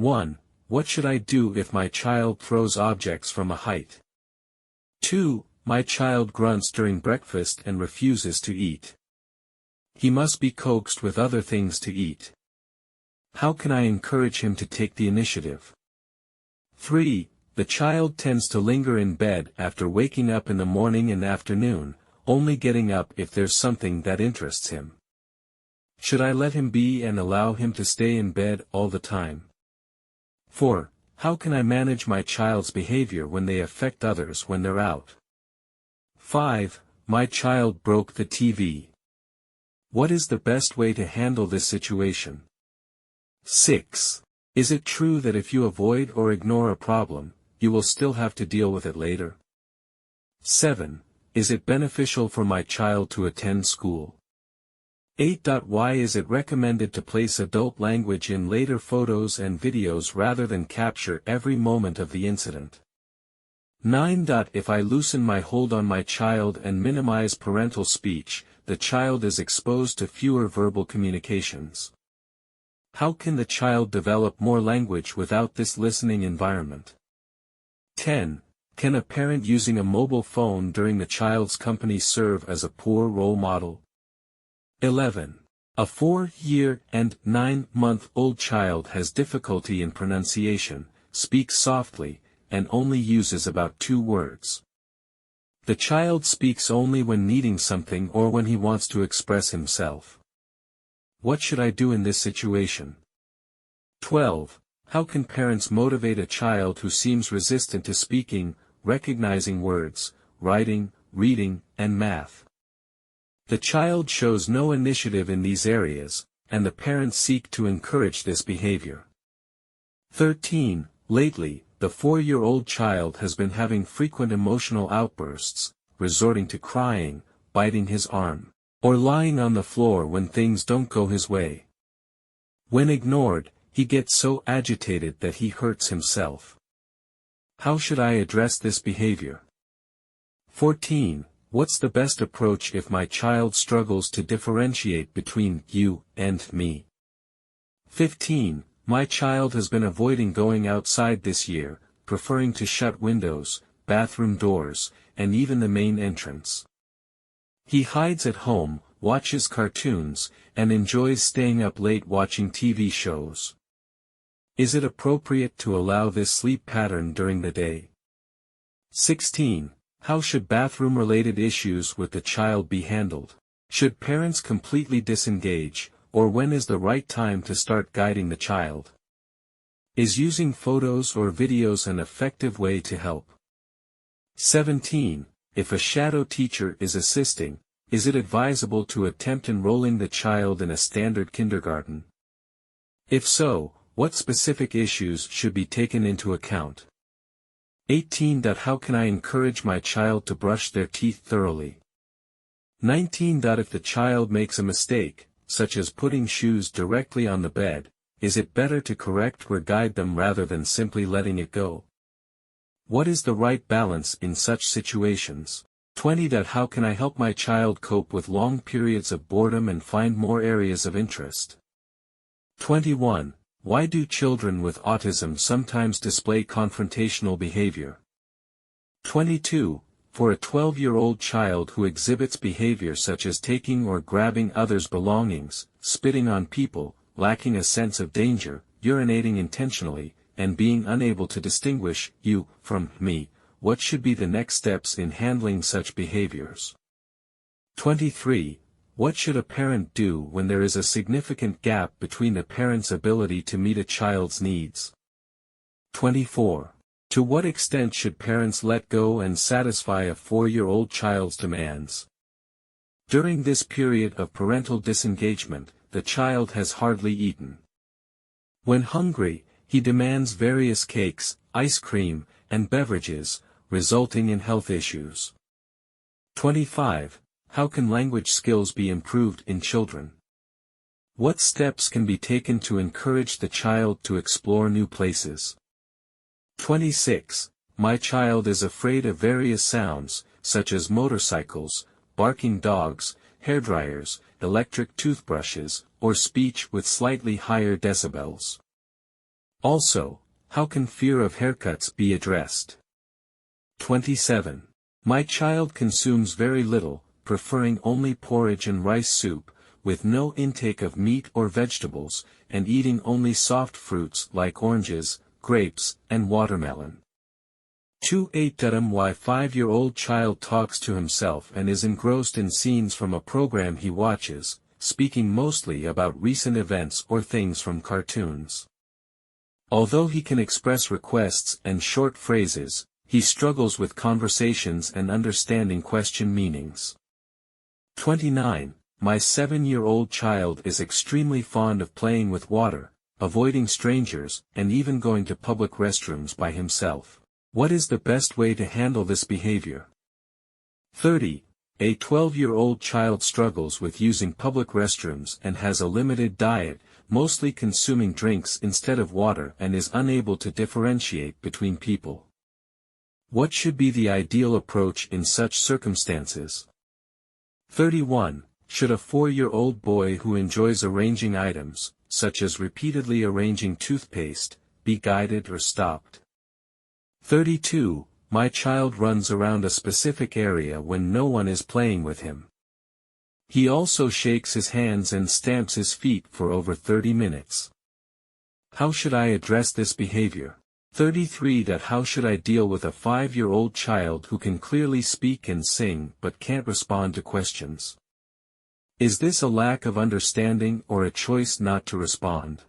1. What should I do if my child throws objects from a height? 2. My child grunts during breakfast and refuses to eat. He must be coaxed with other things to eat. How can I encourage him to take the initiative? 3. The child tends to linger in bed after waking up in the morning and afternoon, only getting up if there's something that interests him. Should I let him be and allow him to stay in bed all the time? 4. How can I manage my child's behavior when they affect others when they're out? 5. My child broke the TV. What is the best way to handle this situation? 6. Is it true that if you avoid or ignore a problem, you will still have to deal with it later? 7. Is it beneficial for my child to attend school? 8. Why is it recommended to place adult language in later photos and videos rather than capture every moment of the incident? 9. If I loosen my hold on my child and minimize parental speech, the child is exposed to fewer verbal communications. How can the child develop more language without this listening environment? 10. Can a parent using a mobile phone during the child's company serve as a poor role model? 11. A 4-year and 9-month-old child has difficulty in pronunciation, speaks softly, and only uses about 2 words. The child speaks only when needing something or when he wants to express himself. What should I do in this situation? 12. How can parents motivate a child who seems resistant to speaking, recognizing words, writing, reading, and math? The child shows no initiative in these areas, and the parents seek to encourage this behavior. 13. Lately, the 4-year-old child has been having frequent emotional outbursts, resorting to crying, biting his arm, or lying on the floor when things don't go his way. When ignored, he gets so agitated that he hurts himself. How should I address this behavior? 14. What's the best approach if my child struggles to differentiate between you and me? 15. My child has been avoiding going outside this year, preferring to shut windows, bathroom doors, and even the main entrance. He hides at home, watches cartoons, and enjoys staying up late watching TV shows. Is it appropriate to allow this sleep pattern during the day? 16. How should bathroom-related issues with the child be handled? Should parents completely disengage, or when is the right time to start guiding the child? Is using photos or videos an effective way to help? 17. If a shadow teacher is assisting, is it advisable to attempt enrolling the child in a standard kindergarten? If so, what specific issues should be taken into account? 18. How can I encourage my child to brush their teeth thoroughly? 19. If the child makes a mistake, such as putting shoes directly on the bed, is it better to correct or guide them rather than simply letting it go? What is the right balance in such situations? 20. How can I help my child cope with long periods of boredom and find more areas of interest? 21. Why do children with autism sometimes display confrontational behavior? 22. For a 12-year-old child who exhibits behavior such as taking or grabbing others' belongings, spitting on people, lacking a sense of danger, urinating intentionally, and being unable to distinguish you from me, what should be the next steps in handling such behaviors? 23. What should a parent do when there is a significant gap between the parent's ability to meet a child's needs? 24. To what extent should parents let go and satisfy a 4-year-old child's demands? During this period of parental disengagement, the child has hardly eaten. When hungry, he demands various cakes, ice cream, and beverages, resulting in health issues. 25. How can language skills be improved in children? What steps can be taken to encourage the child to explore new places? 26. My child is afraid of various sounds, such as motorcycles, barking dogs, hairdryers, electric toothbrushes, or speech with slightly higher decibels. Also, how can fear of haircuts be addressed? 27. My child consumes very little, preferring only porridge and rice soup, with no intake of meat or vegetables, and eating only soft fruits like oranges, grapes, and watermelon. 28. My 5-year-old child talks to himself and is engrossed in scenes from a program he watches, speaking mostly about recent events or things from cartoons. Although he can express requests and short phrases, he struggles with conversations and understanding question meanings. 29. My 7-year-old child is extremely fond of playing with water, avoiding strangers, and even going to public restrooms by himself. What is the best way to handle this behavior? 30. A 12-year-old child struggles with using public restrooms and has a limited diet, mostly consuming drinks instead of water, and is unable to differentiate between people. What should be the ideal approach in such circumstances? 31. Should a 4-year-old boy who enjoys arranging items, such as repeatedly arranging toothpaste, be guided or stopped? 32. My child runs around a specific area when no one is playing with him. He also shakes his hands and stamps his feet for over 30 minutes. How should I address this behavior? 33. How should I deal with a 5-year-old child who can clearly speak and sing but can't respond to questions? Is this a lack of understanding or a choice not to respond?